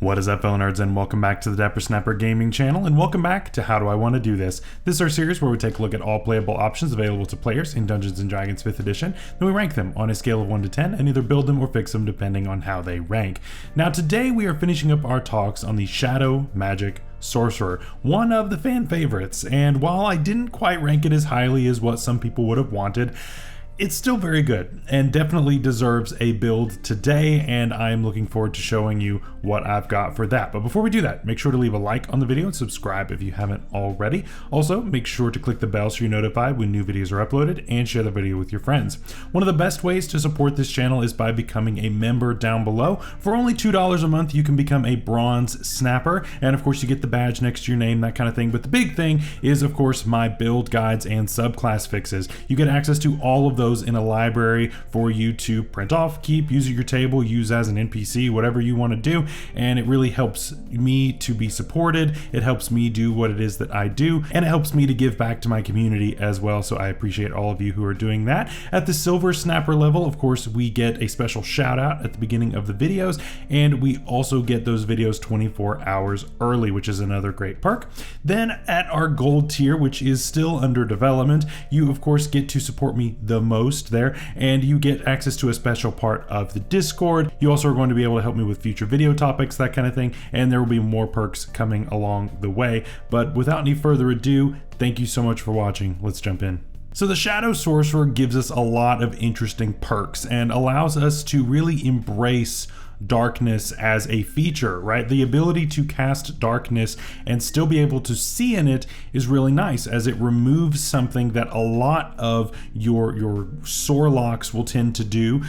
What is up, fellow nerds, and welcome back to the Dapper Snapper Gaming channel, and welcome back to How Do I Want to Do This? This is our series where we take a look at all playable options available to players in Dungeons & Dragons 5th edition, then we rank them on a scale of 1 to 10 and either build them or fix them depending on how they rank. Now today we are finishing up our talks on the Shadow Sorcerer, one of the fan favorites, and while I didn't quite rank it as highly as what some people would have wanted, it's still very good and definitely deserves a build today, and I'm looking forward to showing you what I've got for that. But before we do that, make sure to leave a like on the video and subscribe if you haven't already. Also, make sure to click the bell so you're notified when new videos are uploaded, and share the video with your friends. One of the best ways to support this channel is by becoming a member down below. For only $2 a month, you can become a bronze snapper, and of course you get the badge next to your name, that kind of thing. But the big thing is, of course, my build guides and subclass fixes. You get access to all of those in a library for you to print off, keep, use at your table, use as an NPC, whatever you want to do, and it really helps me to be supported. It helps me do what it is that I do, and it helps me to give back to my community as well, so I appreciate all of you who are doing that. At the Silver Snapper level, of course, we get a special shout out at the beginning of the videos, and we also get those videos 24 hours early, which is another great perk. Then at our Gold tier, which is still under development, you of course get to support me the most there, and you get access to a special part of the Discord. You also are going to be able to help me with future video topics, that kind of thing, and there will be more perks coming along the way. But without any further ado, thank you so much for watching. Let's jump in. So the Shadow Sorcerer gives us a lot of interesting perks and allows us to really embrace darkness as a feature, right? The ability to cast darkness and still be able to see in it is really nice, as it removes something that a lot of your Sorlocks will tend to do,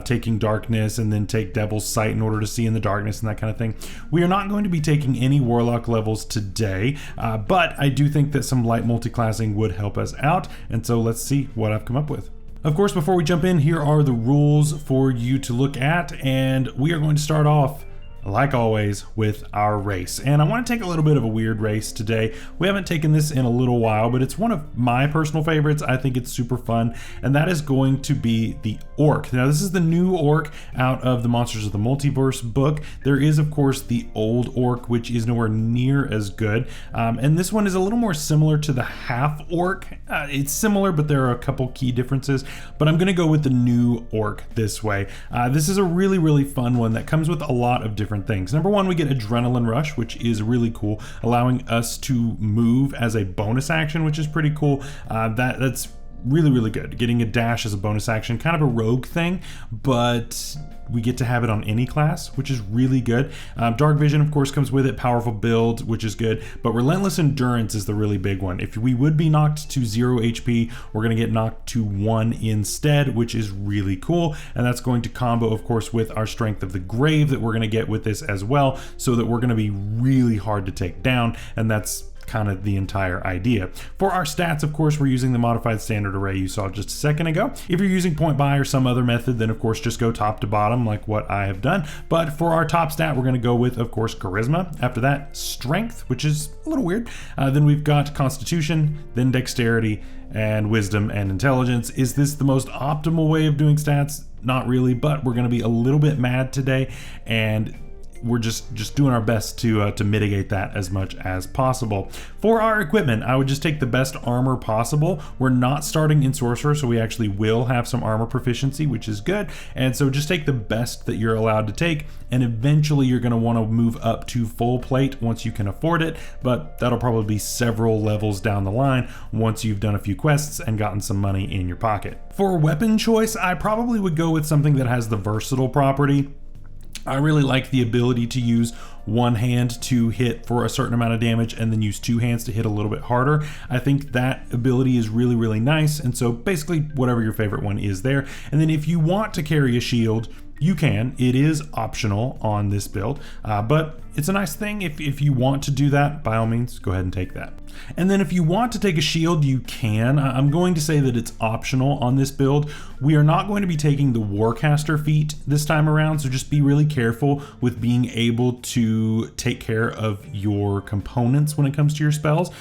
taking darkness and then take Devil's Sight in order to see in the darkness and that kind of thing. We are not going to be taking any Warlock levels today, but I do think that some light multiclassing would help us out, and so let's see what I've come up with. Of course, before we jump in, here are the rules for you to look at, and we are going to start off, like always, with our race. And I want to take a little bit of a weird race today. We haven't taken this in a little while, but it's one of my personal favorites. I think it's super fun, and that is going to be the Orc. Now, this is the new Orc out of the Monsters of the Multiverse book. There is, of course, the old Orc, which is nowhere near as good. And this one is a little more similar to the half Orc. It's similar, but there are a couple key differences. But I'm going to go with the new Orc this way. This is a really, really fun one that comes with a lot of different things. Number one, we get Adrenaline Rush, which is really cool, allowing us to move as a bonus action, which is pretty cool. That's really, really good. Getting a dash as a bonus action, kind of a rogue thing, but we get to have it on any class, which is really good. Dark Vision, of course, comes with it. Powerful build, which is good, but Relentless Endurance is the really big one. If we would be knocked to 0 HP, we're going to get knocked to 1 instead, which is really cool, and that's going to combo, of course, with our Strength of the Grave that we're going to get with this as well, so that we're going to be really hard to take down, and that's kind of the entire idea. For our stats, of course, we're using the modified standard array you saw just a second ago. If you're using point buy or some other method, then of course just go top to bottom like what I have done. But for our top stat, we're going to go with, of course, charisma. After that, strength, which is a little weird. Then we've got constitution, then dexterity, and wisdom and intelligence. Is this the most optimal way of doing stats? Not really, but we're going to be a little bit mad today, and we're just doing our best to mitigate that as much as possible. For our equipment, I would just take the best armor possible. We're not starting in Sorcerer, so we actually will have some armor proficiency, which is good. And so just take the best that you're allowed to take, and eventually you're going to want to move up to full plate once you can afford it, but that'll probably be several levels down the line once you've done a few quests and gotten some money in your pocket. For weapon choice, I probably would go with something that has the versatile property. I really like the ability to use one hand to hit for a certain amount of damage and then use two hands to hit a little bit harder. I think that ability is really, really nice. And so basically whatever your favorite one is there. And then if you want to carry a shield, you can. It is optional on this build, but it's a nice thing. If you want to do that, by all means, go ahead and take that. And then if you want to take a shield, you can. I'm going to say that it's optional on this build. We are not going to be taking the Warcaster feat this time around, so just be really careful with being able to take care of your components when it comes to your spells,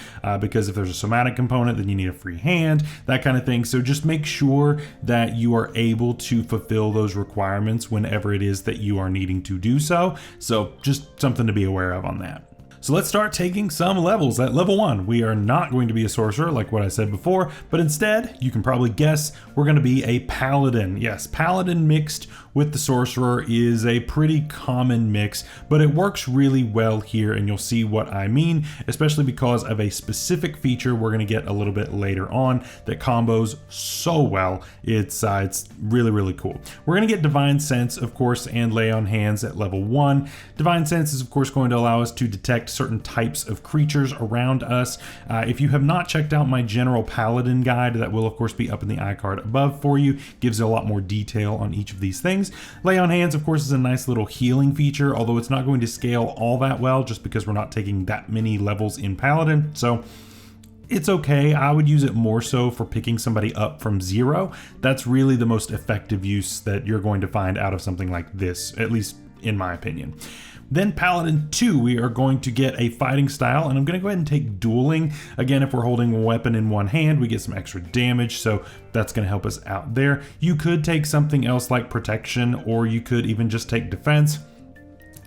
because if there's a somatic component, then you need a free hand, that kind of thing. So just make sure that you are able to fulfill those requirements distance whenever it is that you are needing to do so. So just something to be aware of on that. So let's start taking some levels. At level 1, we are not going to be a sorcerer like what I said before, but instead, you can probably guess, we're going to be a paladin. Yes, paladin mixed with the sorcerer is a pretty common mix, but it works really well here, and you'll see what I mean, especially because of a specific feature we're going to get a little bit later on that combos so well. It's really, really cool. We're going to get Divine Sense, of course, and Lay on Hands at level 1. Divine Sense is, of course, going to allow us to detect certain types of creatures around us. If you have not checked out my general paladin guide, that will of course be up in the iCard above for you, gives you a lot more detail on each of these things. Lay on Hands, of course, is a nice little healing feature, although it's not going to scale all that well just because we're not taking that many levels in paladin. So it's okay. I would use it more so for picking somebody up from 0. That's really the most effective use that you're going to find out of something like this, at least in my opinion. Then Paladin 2, we are going to get a fighting style, and I'm going to go ahead and take Dueling. Again, if we're holding a weapon in one hand, we get some extra damage, so that's going to help us out there. You could take something else like Protection, or you could even just take Defense.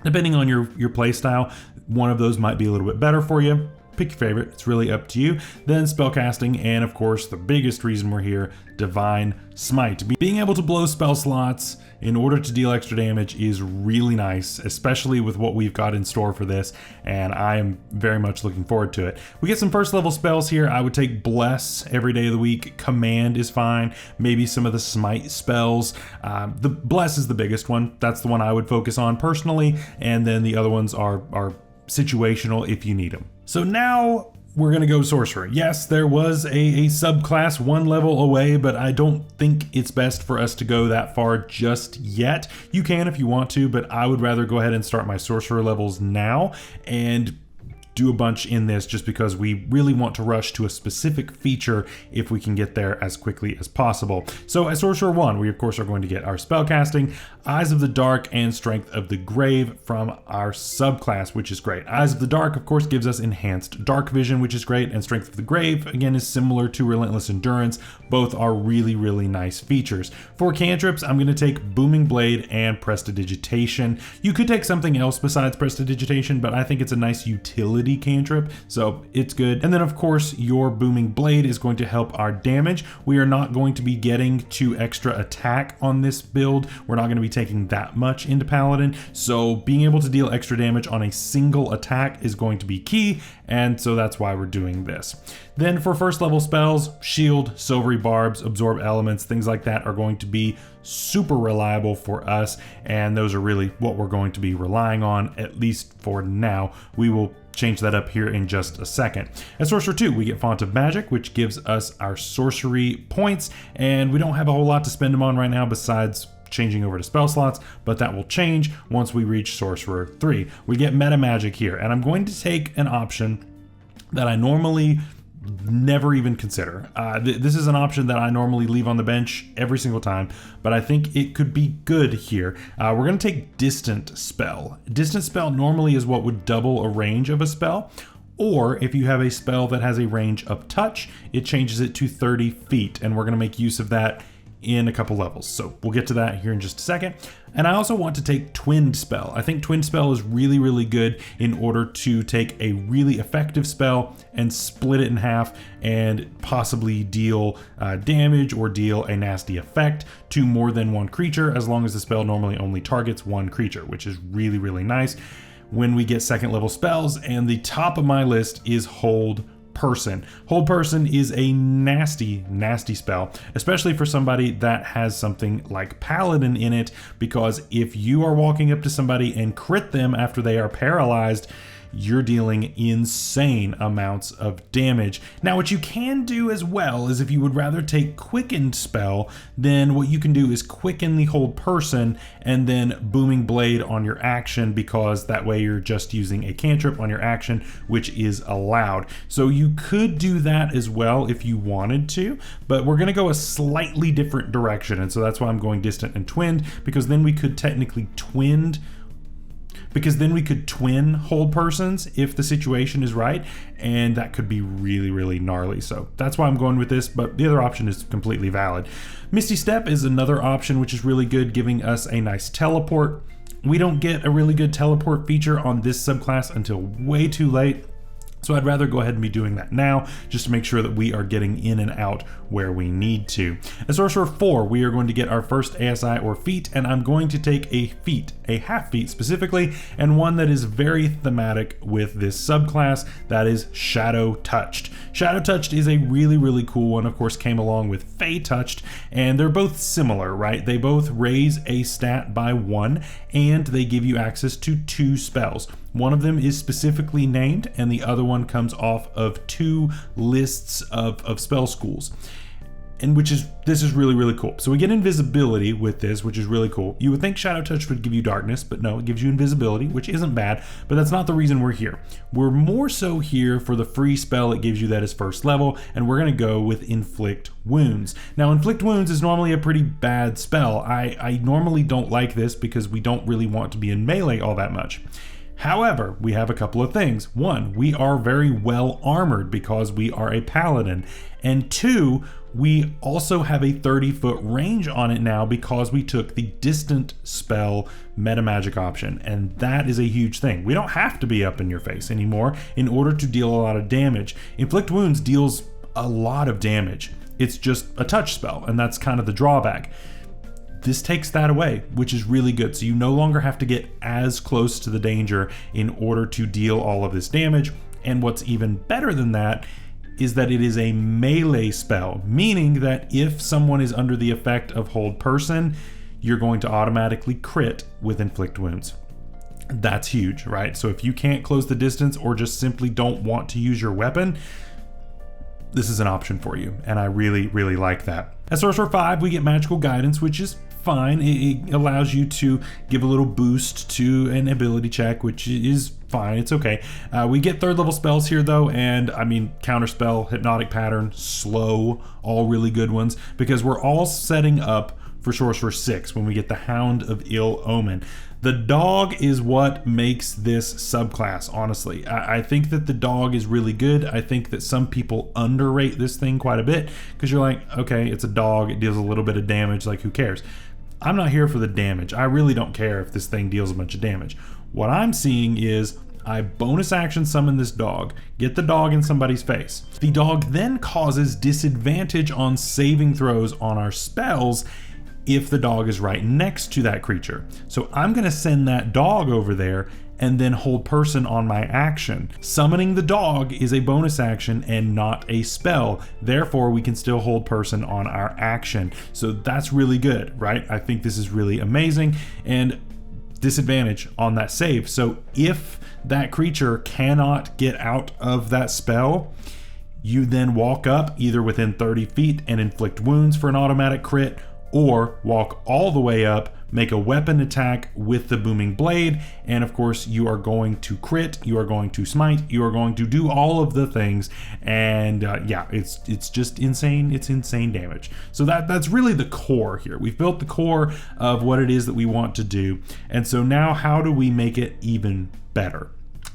Depending on your play style, one of those might be a little bit better for you. Pick your favorite, it's really up to you. Then spellcasting, and of course the biggest reason we're here, Divine Smite. Being able to blow spell slots in order to deal extra damage is really nice, especially with what we've got in store for this, and I am very much looking forward to it. We get some first level spells here. I would take Bless every day of the week. Command is fine. Maybe some of the Smite spells. The Bless is the biggest one. That's the one I would focus on personally, and then the other ones are situational if you need them. So now we're gonna go Sorcerer. Yes, there was a subclass 1 level away, but I don't think it's best for us to go that far just yet. You can if you want to, but I would rather go ahead and start my Sorcerer levels now and do a bunch in this just because we really want to rush to a specific feature if we can get there as quickly as possible. So at Sorcerer 1, we of course are going to get our spellcasting, Eyes of the Dark, and Strength of the Grave from our subclass, which is great. Eyes of the Dark, of course, gives us enhanced dark vision, which is great, and Strength of the Grave, again, is similar to Relentless Endurance. Both are really, really nice features. For cantrips, I'm going to take Booming Blade and Prestidigitation. You could take something else besides Prestidigitation, but I think it's a nice utility cantrip, so it's good. And then of course your Booming Blade is going to help our damage. We are not going to be getting to extra attack on this build. We're not going to be taking that much into Paladin, so being able to deal extra damage on a single attack is going to be key, and so that's why we're doing this. Then for first level spells, Shield, Silvery Barbs, Absorb Elements, things like that are going to be super reliable for us, and those are really what we're going to be relying on, at least for now. We will change that up here in just a second. At Sorcerer 2, we get Font of Magic, which gives us our sorcery points, and we don't have a whole lot to spend them on right now besides changing over to spell slots, but that will change once we reach Sorcerer 3. We get Meta Magic here, and I'm going to take an option that I normally never even consider. This is an option that I normally leave on the bench every single time, but I think it could be good here. We're going to take Distant Spell. Distant Spell normally is what would double a range of a spell, or if you have a spell that has a range of touch, it changes it to 30 feet, and we're going to make use of that in a couple levels. So we'll get to that here in just a second. And I also want to take Twinned Spell. I think Twinned Spell is really, really good in order to take a really effective spell and split it in half and possibly deal damage or deal a nasty effect to more than one creature, as long as the spell normally only targets one creature, which is really, really nice when we get second level spells. And the top of my list is Hold Person. Hold Person is a nasty, nasty spell, especially for somebody that has something like Paladin in it, because if you are walking up to somebody and crit them after they are paralyzed, you're dealing insane amounts of damage. Now, what you can do as well is if you would rather take Quickened Spell, then what you can do is quicken the Hold Person and then Booming Blade on your action, because that way you're just using a cantrip on your action, which is allowed. So you could do that as well if you wanted to, but we're going to go a slightly different direction, and so that's why I'm going Distant and Twinned, because then we could technically Twinned because then we could twin hold persons if the situation is right, and that could be really, really gnarly. So that's why I'm going with this, but the other option is completely valid. Misty Step is another option which is really good, giving us a nice teleport. We don't get a really good teleport feature on this subclass until way too late, so I'd rather go ahead and be doing that now, just to make sure that we are getting in and out where we need to. At Sorcerer 4, we are going to get our first ASI or feat, and I'm going to take a feat, a half feat specifically, and one that is very thematic with this subclass, that is Shadow Touched. Shadow Touched is a really, really cool one, of course came along with Fey Touched, and they're both similar, right? They both raise a stat by 1, and they give you access to 2 spells. One of them is specifically named, and the other one comes off of 2 lists of spell schools. And this is really, really cool. So we get invisibility with this, which is really cool. You would think Shadow Touch would give you darkness, but no, it gives you invisibility, which isn't bad, but that's not the reason we're here. We're more so here for the free spell it gives you that is first level, and we're gonna go with Inflict Wounds. Now, Inflict Wounds is normally a pretty bad spell. I normally don't like this because we don't really want to be in melee all that much. However, we have a couple of things. 1, we are very well armored because we are a paladin. And 2, we also have a 30-foot range on it now because we took the distant spell meta magic option. And that is a huge thing. We don't have to be up in your face anymore in order to deal a lot of damage. Inflict Wounds deals a lot of damage. It's just a touch spell, and that's kind of the drawback. This takes that away, which is really good. So you no longer have to get as close to the danger in order to deal all of this damage. And what's even better than that is that it is a melee spell, meaning that if someone is under the effect of Hold Person, you're going to automatically crit with Inflict Wounds. That's huge, right? So if you can't close the distance or just simply don't want to use your weapon, this is an option for you, and I really, really like that. At Sorcerer 5, we get Magical Guidance, which is fine. It allows you to give a little boost to an ability check, which is fine. It's okay. We get 3rd level spells here though, and I mean Counterspell, Hypnotic Pattern, Slow, all really good ones, because we're all setting up for Sorcerer 6 when we get the Hound of Ill Omen. The dog is what makes this subclass, honestly. I think that the dog is really good. I think that some people underrate this thing quite a bit because you're like, okay, it's a dog, it deals a little bit of damage, like who cares? I'm not here for the damage. I really don't care if this thing deals a bunch of damage. What I'm seeing is I bonus action summon this dog, get the dog in somebody's face. The dog then causes disadvantage on saving throws on our spells if the dog is right next to that creature. So I'm gonna send that dog over there and then Hold Person on my action. Summoning the dog is a bonus action and not a spell. Therefore, we can still Hold Person on our action. So that's really good, right? I think this is really amazing. And disadvantage on that save. So if that creature cannot get out of that spell, you then walk up either within 30 feet and Inflict Wounds for an automatic crit, or walk all the way up, make a weapon attack with the Booming Blade, and of course you are going to crit, you are going to smite, you are going to do all of the things, and yeah, it's just insane. It's insane damage. So that's really the core here. We've built the core of what it is that we want to do, and so now how do we make it even better?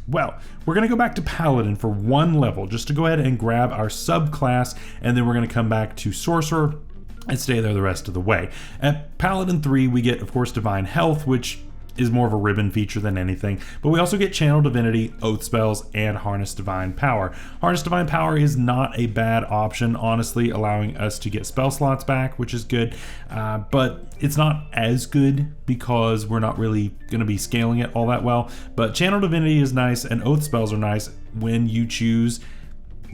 Well, we're going to go back to Paladin for 1 level, just to go ahead and grab our subclass, and then we're going to come back to Sorcerer and stay there the rest of the way. At Paladin 3, we get, of course, Divine Health, which is more of a ribbon feature than anything, but we also get Channel Divinity, Oath Spells, and Harness Divine Power. Harness Divine Power is not a bad option, honestly, allowing us to get spell slots back, which is good, but it's not as good because we're not really going to be scaling it all that well. But Channel Divinity is nice, and Oath Spells are nice when you choose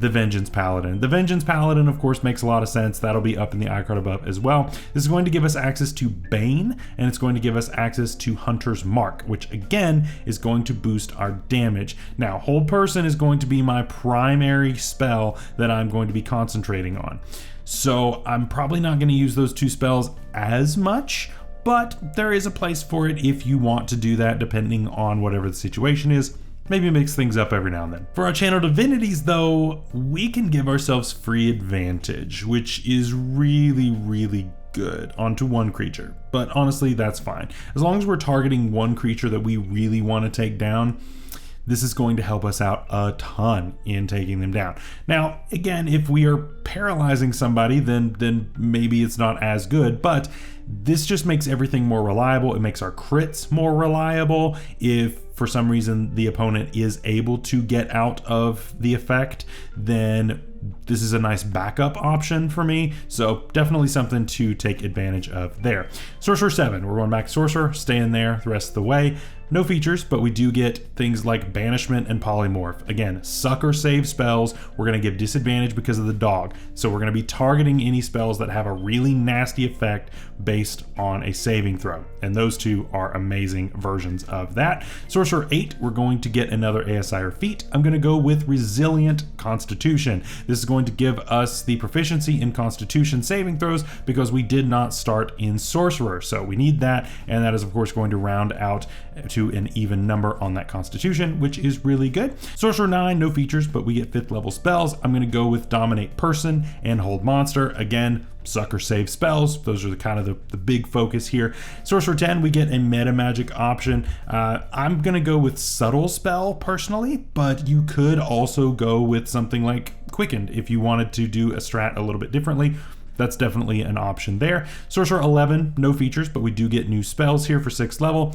the Vengeance Paladin. The Vengeance Paladin, of course, makes a lot of sense. That'll be up in the icon above as well. This is going to give us access to Bane, and it's going to give us access to Hunter's Mark, which again is going to boost our damage. Now, Hold Person is going to be my primary spell that I'm going to be concentrating on. So I'm probably not going to use those 2 spells as much, but there is a place for it if you want to do that, depending on whatever the situation is. Maybe mix things up every now and then. For our Channel Divinities though, we can give ourselves free advantage, which is really, really good onto one creature, but honestly, that's fine. As long as we're targeting one creature that we really want to take down, this is going to help us out a ton in taking them down. Now, again, if we are paralyzing somebody, then maybe it's not as good, but this just makes everything more reliable. It makes our crits more reliable. If for some reason the opponent is able to get out of the effect, then this is a nice backup option for me. So definitely something to take advantage of there. Sorcerer 7, we're going back to Sorcerer, staying there the rest of the way. No features, but we do get things like Banishment and Polymorph. Again, sucker save spells. We're going to give disadvantage because of the dog. So we're going to be targeting any spells that have a really nasty effect based on a saving throw. And those two are amazing versions of that. Sorcerer 8, we're going to get another ASI or feat. I'm going to go with Resilient Constitution. This is going to give us the proficiency in Constitution saving throws because we did not start in Sorcerer. So we need that, and that is of course going to round out to an even number on that Constitution, which is really good. Sorcerer 9, no features, but we get 5th level spells. I'm going to go with Dominate Person and Hold Monster. Again, sucker save spells. Those are the big focus here. Sorcerer 10, we get a meta magic option. I'm going to go with Subtle Spell personally, but you could also go with something like Quickened if you wanted to do a strat a little bit differently. That's definitely an option there. Sorcerer 11, no features, but we do get new spells here for 6th level.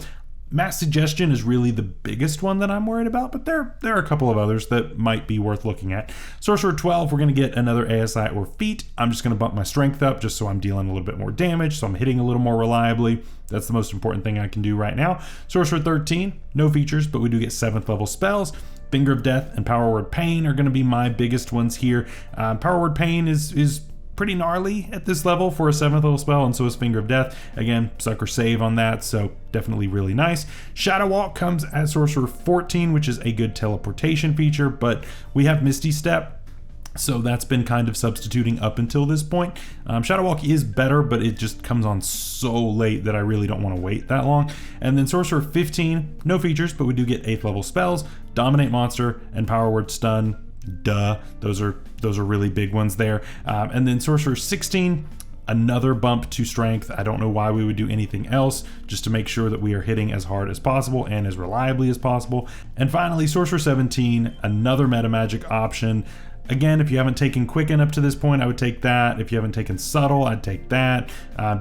Mass Suggestion is really the biggest one that I'm worried about, but there are a couple of others that might be worth looking at. Sorcerer 12, we're going to get another ASI or feat. I'm just going to bump my strength up just so I'm dealing a little bit more damage, so I'm hitting a little more reliably. That's the most important thing I can do right now. Sorcerer 13, no features, but we do get 7th level spells. Finger of Death and Power Word Pain are going to be my biggest ones here. Power Word Pain is pretty gnarly at this level for a 7th level spell, and so is Finger of Death. Again, sucker save on that, so definitely really nice. Shadow Walk comes at Sorcerer 14, which is a good teleportation feature, but we have Misty Step, so that's been kind of substituting up until this point. Shadow Walk is better, but it just comes on so late that I really don't want to wait that long. And then Sorcerer 15, no features, but we do get 8th level spells, Dominate Monster, and Power Word Stun. Duh, those are really big ones there. And then Sorcerer 16, another bump to strength. I don't know why we would do anything else, just to make sure that we are hitting as hard as possible and as reliably as possible. And finally, Sorcerer 17, another meta magic option. Again, if you haven't taken Quicken up to this point, I would take that. If you haven't taken Subtle, I'd take that.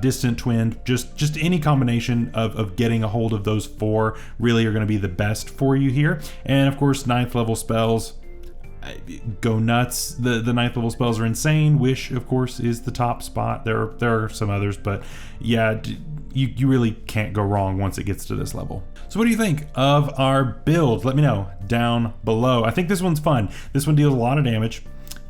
Distant Twin, just any combination of getting a hold of those 4 really are going to be the best for you here. And of course, 9th level spells. Go nuts. The 9th level spells are insane. Wish, of course, is the top spot. There are some others, but yeah, you really can't go wrong once it gets to this level. So what do you think of our build? Let me know down below. I think this one's fun. This one deals a lot of damage.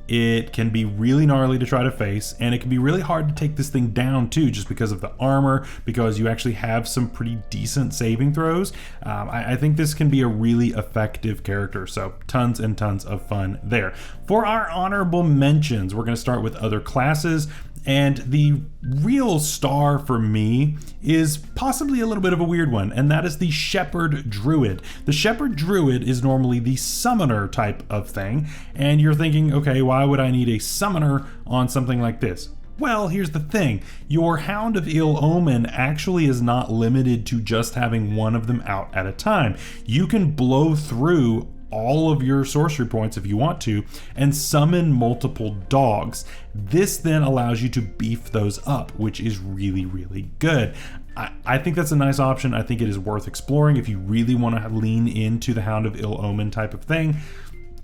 It can be really gnarly to try to face, and it can be really hard to take this thing down too, just because of the armor, because you actually have some pretty decent saving throws. I think this can be a really effective character, so tons and tons of fun there. For our honorable mentions, we're going to start with other classes. And the real star for me is possibly a little bit of a weird one, and that is the Shepherd Druid. The Shepherd Druid is normally the summoner type of thing, and you're thinking, okay, why would I need a summoner on something like this? Well, here's the thing. Your Hound of Ill Omen actually is not limited to just having one of them out at a time. You can blow through all of your sorcery points if you want to and summon multiple dogs. This then allows you to beef those up, which is really, really good. I think that's a nice option. I think it is worth exploring if you really want to lean into the Hound of Ill Omen type of thing.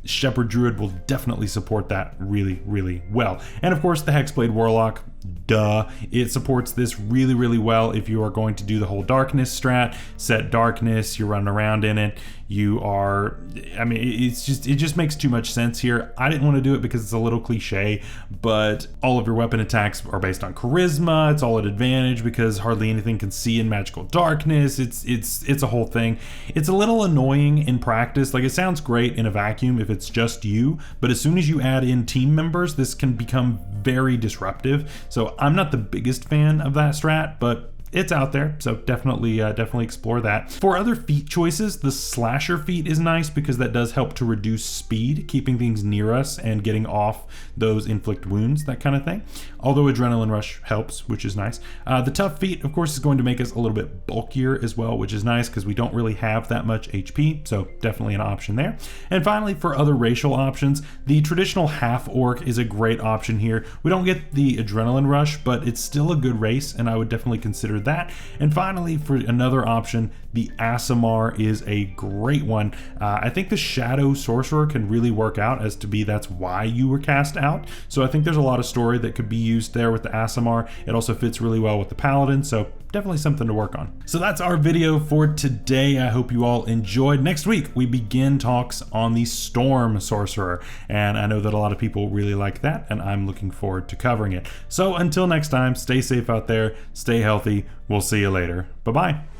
Shepherd Druid will definitely support that really, really well. And of course, the Hexblade Warlock, duh. It supports this really, really well if you are going to do the whole darkness strat, set darkness, you're running around in it. You are, I mean, it just makes too much sense here. I didn't want to do it because it's a little cliche, but all of your weapon attacks are based on charisma. It's all at advantage because hardly anything can see in magical darkness. It's a whole thing. It's a little annoying in practice. Like, it sounds great in a vacuum if it's just you, but as soon as you add in team members, this can become very disruptive. So I'm not the biggest fan of that strat, but it's out there, so definitely explore that. For other feat choices, the slasher feat is nice because that does help to reduce speed, keeping things near us and getting off those inflict wounds, that kind of thing. Although adrenaline rush helps, which is nice. The tough feat, of course, is going to make us a little bit bulkier as well, which is nice because we don't really have that much HP, so definitely an option there. And finally, for other racial options, the traditional half orc is a great option here. We don't get the adrenaline rush, but it's still a good race, and I would definitely consider that. And finally, for another option, the Aasimar is a great one. I think the Shadow Sorcerer can really work out as to be that's why you were cast out. So I think there's a lot of story that could be used there with the Aasimar. It also fits really well with the Paladin, so definitely something to work on. So that's our video for today. I hope you all enjoyed. Next week, we begin talks on the Storm Sorcerer, and I know that a lot of people really like that, and I'm looking forward to covering it. So until next time, stay safe out there, stay healthy. We'll see you later. Bye-bye.